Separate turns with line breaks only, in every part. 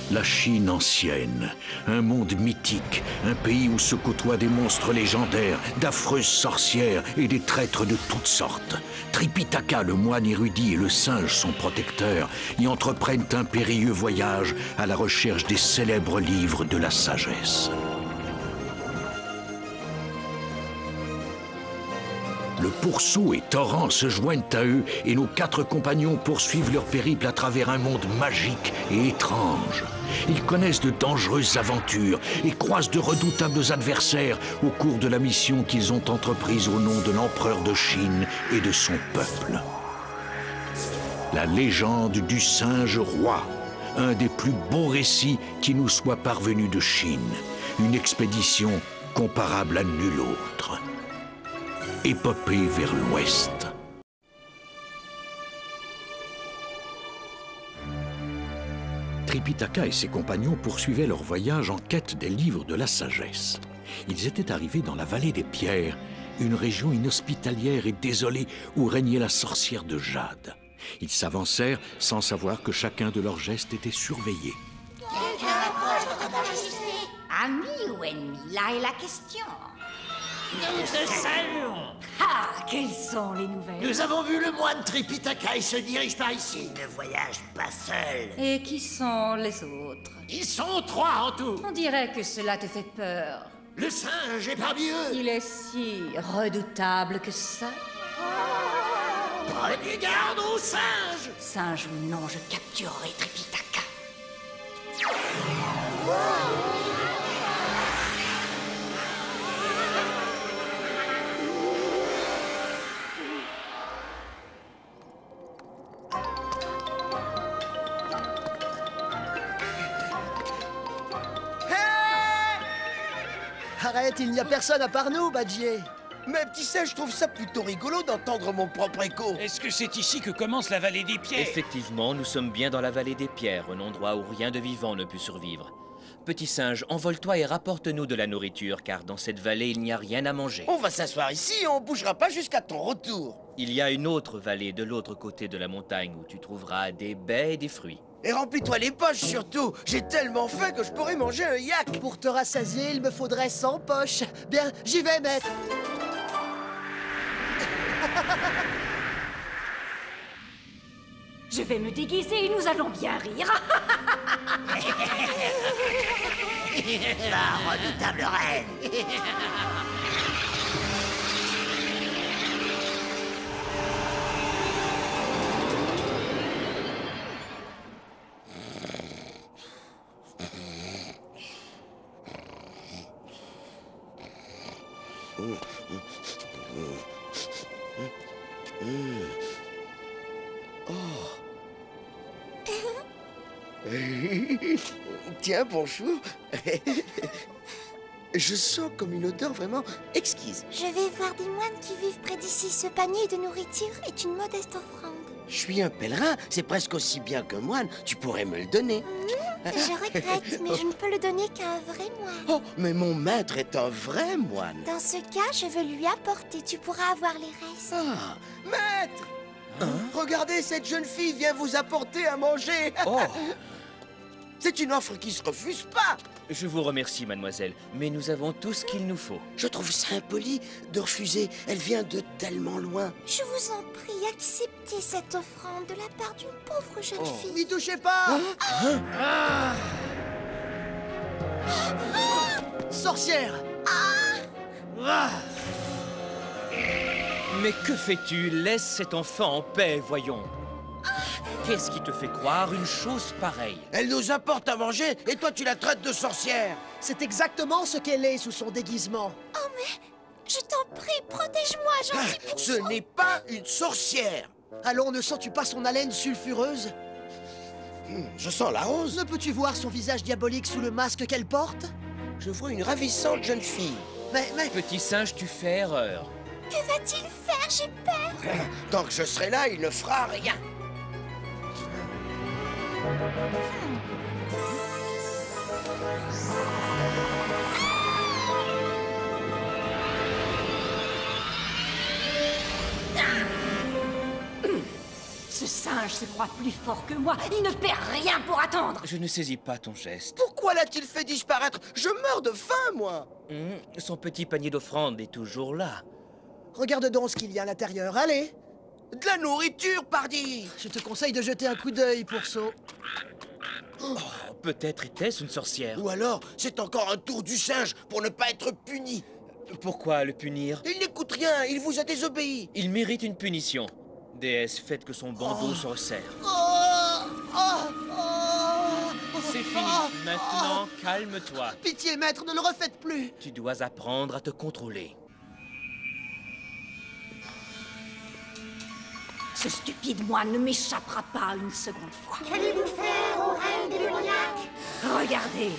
La Chine ancienne, un monde mythique, un pays où se côtoient des monstres légendaires, d'affreuses sorcières et des traîtres de toutes sortes. Tripitaka, le moine érudit, et le singe, son protecteur, y entreprennent un périlleux voyage à la recherche des célèbres livres de la sagesse. Le pourceau et Torrent se joignent à eux et nos 4 compagnons poursuivent leur périple à travers un monde magique et étrange. Ils connaissent de dangereuses aventures et croisent de redoutables adversaires au cours de la mission qu'ils ont entreprise au nom de l'empereur de Chine et de son peuple. La légende du singe roi, un des plus beaux récits qui nous soit parvenu de Chine. Une expédition comparable à nulle autre. Épopée vers l'ouest. Tripitaka et ses compagnons poursuivaient leur voyage en quête des livres de la sagesse. Ils étaient arrivés dans la vallée des pierres, une région inhospitalière et désolée où régnait la sorcière de Jade. Ils s'avancèrent sans savoir que chacun de leurs gestes était surveillé.
Ami ou ennemi, là est la question.
Nous te saluons.
Ah, quelles sont les nouvelles?
Nous avons vu le moine Tripitaka, il se dirige par ici. Il ne voyage pas seul.
Et qui sont les autres?
Ils sont 3 en tout.
On dirait que cela te fait peur.
Le singe est parmi eux.
Il est si redoutable que ça.
Prenez garde au singe.
Singe ou non, je capturerai Tripitaka.
Arrête, il n'y a personne à part nous, Badjier.
Mais petit singe, je trouve ça plutôt rigolo d'entendre mon propre écho.
Est-ce que c'est ici que commence la vallée des pierres?
Effectivement, nous sommes bien dans la vallée des pierres, un endroit où rien de vivant ne peut survivre. Petit singe, envole-toi et rapporte-nous de la nourriture, car dans cette vallée, il n'y a rien à manger.
On va s'asseoir ici et on bougera pas jusqu'à ton retour.
Il y a une autre vallée de l'autre côté de la montagne où tu trouveras des baies et des fruits.
Et remplis-toi les poches surtout. J'ai tellement faim que je pourrais manger un yak.
Pour te rassasier, il me faudrait 100 poches. Bien, j'y vais, maître.
Je vais me déguiser et nous allons bien rire.
La redoutable reine.
Tiens, bonjour. Je sens comme une odeur vraiment exquise.
Je vais voir des moines qui vivent près d'ici. Ce panier de nourriture est une modeste offrande.
Je suis un pèlerin, c'est presque aussi bien qu'un moine. Tu pourrais me le donner.
Je regrette, mais je ne peux le donner qu'à un vrai moine.
Oh, mais mon maître est un vrai moine.
Dans ce cas, je veux lui apporter. Tu pourras avoir les restes.
Ah, maître! Regardez, cette jeune fille vient vous apporter à manger.
Oh!
C'est une offre qui se refuse pas.
Je vous remercie, mademoiselle, mais nous avons tout ce qu'il nous faut.
Je trouve ça impoli de refuser. Elle vient de tellement loin.
Je vous en prie, acceptez cette offrande de la part d'une pauvre jeune fille.
N'y touchez pas. Sorcière.
Mais que fais-tu? Laisse cet enfant en paix, voyons. Qu'est-ce qui te fait croire une chose pareille?
Elle nous apporte à manger et toi tu la traites de sorcière.
C'est exactement ce qu'elle est sous son déguisement.
Oh, mais je t'en prie, protège-moi, gentil pour
Ce n'est pas une sorcière.
Allons, ne sens-tu pas son haleine sulfureuse?
Je sens la rose.
Ne peux-tu voir son visage diabolique sous le masque qu'elle porte?
Je vois une ravissante jeune fille.
Mais...
Petit singe, tu fais erreur.
Que va-t-il faire? J'ai peur.
Tant que je serai là, il ne fera rien.
Ce singe se croit plus fort que moi. Il ne perd rien pour attendre.
Je ne saisis pas ton geste.
Pourquoi l'a-t-il fait disparaître? Je meurs de faim, moi.
Son petit panier d'offrande est toujours là.
Regarde donc ce qu'il y a à l'intérieur, allez.
De la nourriture, pardi.
Je te conseille de jeter un coup d'œil, pourceau.
Oh, peut-être était-ce une sorcière.
Ou alors, c'est encore un tour du singe pour ne pas être puni.
Pourquoi le punir?
Il n'écoute rien, il vous a désobéi.
Il mérite une punition. Déesse, faites que son bandeau se resserre. C'est fini. Maintenant, calme-toi.
Pitié, maître, ne le refaites plus.
Tu dois apprendre à te contrôler.
Ce stupide moine ne m'échappera pas une seconde fois.
Qu'allez-vous faire au règne des démoniaques?
Regardez.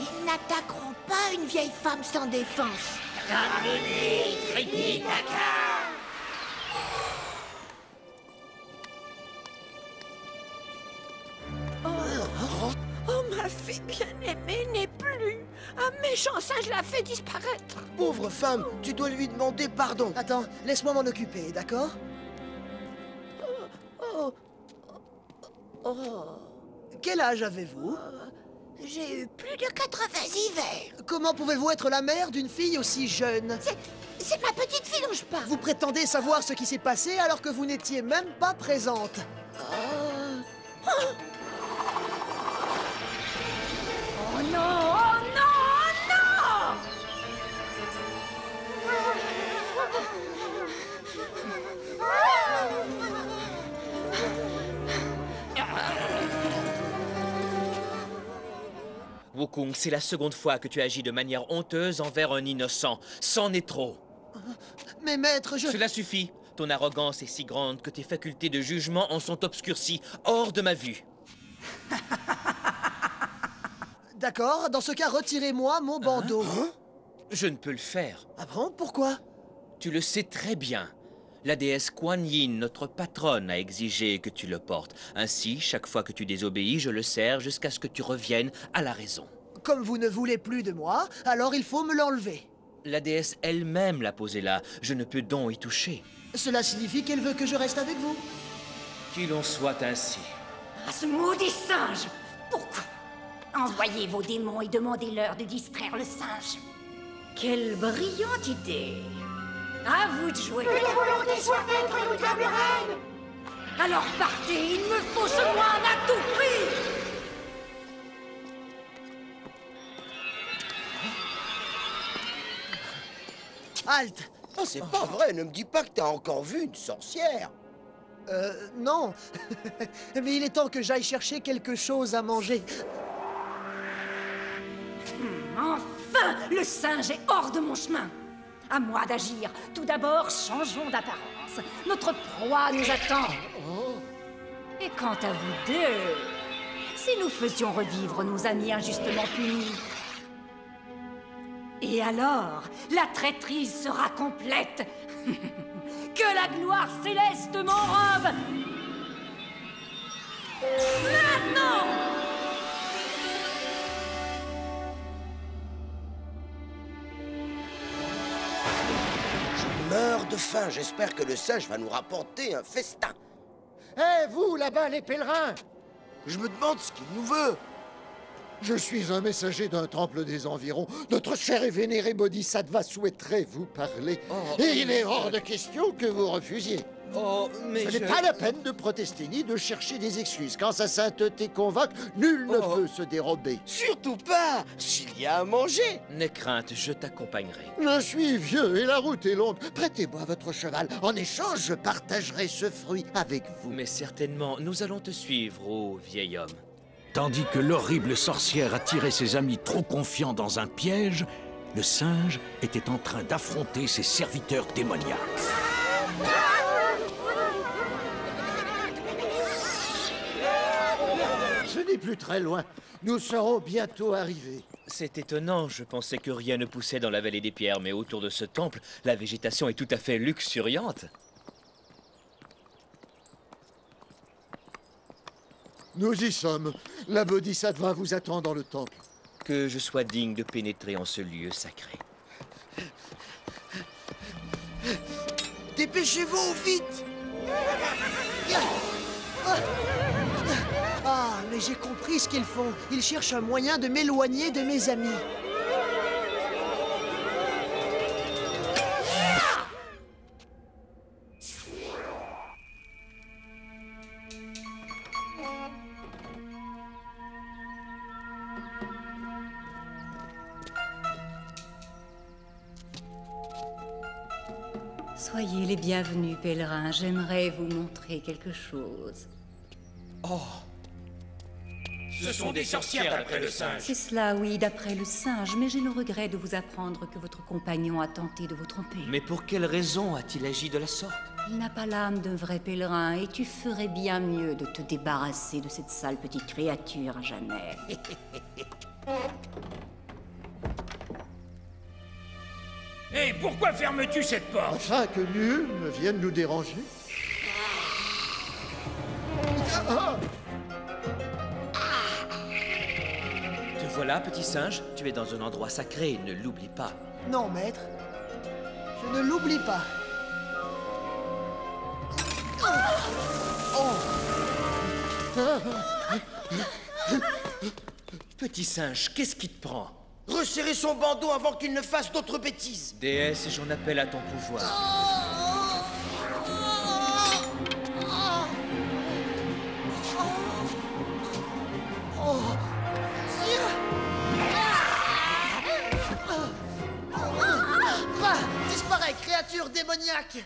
Ils n'attaqueront pas une vieille femme sans défense.
Oh, ma fille bien-aimée n'est plus. Un méchant singe l'a fait disparaître.
Pauvre femme, tu dois lui demander pardon.
Attends, laisse-moi m'en occuper, d'accord? Quel âge avez-vous?
J'ai eu plus de 80 hivers.
Comment pouvez-vous être la mère d'une fille aussi jeune?
C'est ma petite fille dont je parle.
Vous prétendez savoir ce qui s'est passé alors que vous n'étiez même pas présente.
Oh non! Oh non! Oh non!
Wukong, c'est la seconde fois que tu agis de manière honteuse envers un innocent. C'en est trop.
Mais maître,
Cela suffit. Ton arrogance est si grande que tes facultés de jugement en sont obscurcies, hors de ma vue.
D'accord, dans ce cas, retirez-moi mon bandeau.
Je ne peux le faire.
Ah bon? Pourquoi?
Tu le sais très bien. La déesse Kuan Yin, notre patronne, a exigé que tu le portes. Ainsi, chaque fois que tu désobéis, je le serre jusqu'à ce que tu reviennes à la raison.
Comme vous ne voulez plus de moi, alors il faut me l'enlever.
La déesse elle-même l'a posé là. Je ne peux donc y toucher.
Cela signifie qu'elle veut que je reste avec vous.
Qu'il en soit ainsi.
Ah, ce maudit singe! Pourquoi? Envoyez vos démons et demandez-leur de distraire le singe. Quelle brillante idée! À vous de jouer!
Que la volonté soit faite, redoutable reine.
Alors partez, il me faut ce moine à tout prix!
Halte!
Oh, c'est pas vrai, ne me dis pas que t'as encore vu une sorcière.
Non. Mais il est temps que j'aille chercher quelque chose à manger.
Enfin, le singe est hors de mon chemin. À moi d'agir. Tout d'abord, changeons d'apparence. Notre proie nous attend. Et quant à vous deux, si nous faisions revivre nos amis injustement punis, et alors, la traîtrise sera complète. Que la gloire céleste m'enrobe. Maintenant!
Je meurs de faim, j'espère que le singe va nous rapporter un festin.
Hé, vous, là-bas, les pèlerins!
Je me demande ce qu'il nous veut.
Je suis un messager d'un temple des environs. Notre cher et vénéré Bodhisattva souhaiterait vous parler. Et il est hors de question que vous refusiez.
Oh, mais
Ce n'est pas la peine de protester ni de chercher des excuses. Quand sa sainteté convoque, nul ne peut se dérober.
Surtout pas s'il y a à manger.
N'aie crainte, je t'accompagnerai.
Je suis vieux et la route est longue. Prêtez-moi votre cheval. En échange, je partagerai ce fruit avec vous.
Mais certainement, nous allons te suivre, ô vieil homme.
Tandis que l'horrible sorcière attirait ses amis trop confiants dans un piège, le singe était en train d'affronter ses serviteurs démoniaques.
Ce n'est plus très loin. Nous serons bientôt arrivés.
C'est étonnant, je pensais que rien ne poussait dans la vallée des pierres, mais autour de ce temple, la végétation est tout à fait luxuriante.
Nous y sommes. La Bodhisattva vous attend dans le temple.
Que je sois digne de pénétrer en ce lieu sacré.
Dépêchez-vous, vite!
Ah, mais j'ai compris ce qu'ils font. Ils cherchent un moyen de m'éloigner de mes amis.
Soyez les bienvenus, pèlerins. J'aimerais vous montrer quelque chose.
Oh!
Ce sont des sorcières d'après le singe.
C'est cela, oui, d'après le singe, mais j'ai le regret de vous apprendre que votre compagnon a tenté de vous tromper.
Mais pour quelle raison a-t-il agi de la sorte?
Il n'a pas l'âme d'un vrai pèlerin, et tu ferais bien mieux de te débarrasser de cette sale petite créature à jamais.
Hé, pourquoi fermes-tu cette porte?
Afin que nul ne vienne nous déranger.
Te voilà, petit singe. Tu es dans un endroit sacré, ne l'oublie pas.
Non, maître. Je ne l'oublie pas.
Petit singe, qu'est-ce qui te prend?
Resserrez son bandeau avant qu'il ne fasse d'autres bêtises.
Déesse, j'en appelle à ton pouvoir.
Va, disparais, créature démoniaque!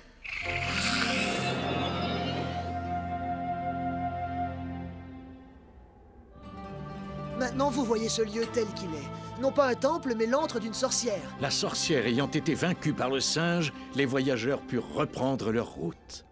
Maintenant, vous voyez ce lieu tel qu'il est. Non pas un temple, mais l'antre d'une sorcière.
La sorcière ayant été vaincue par le singe, les voyageurs purent reprendre leur route.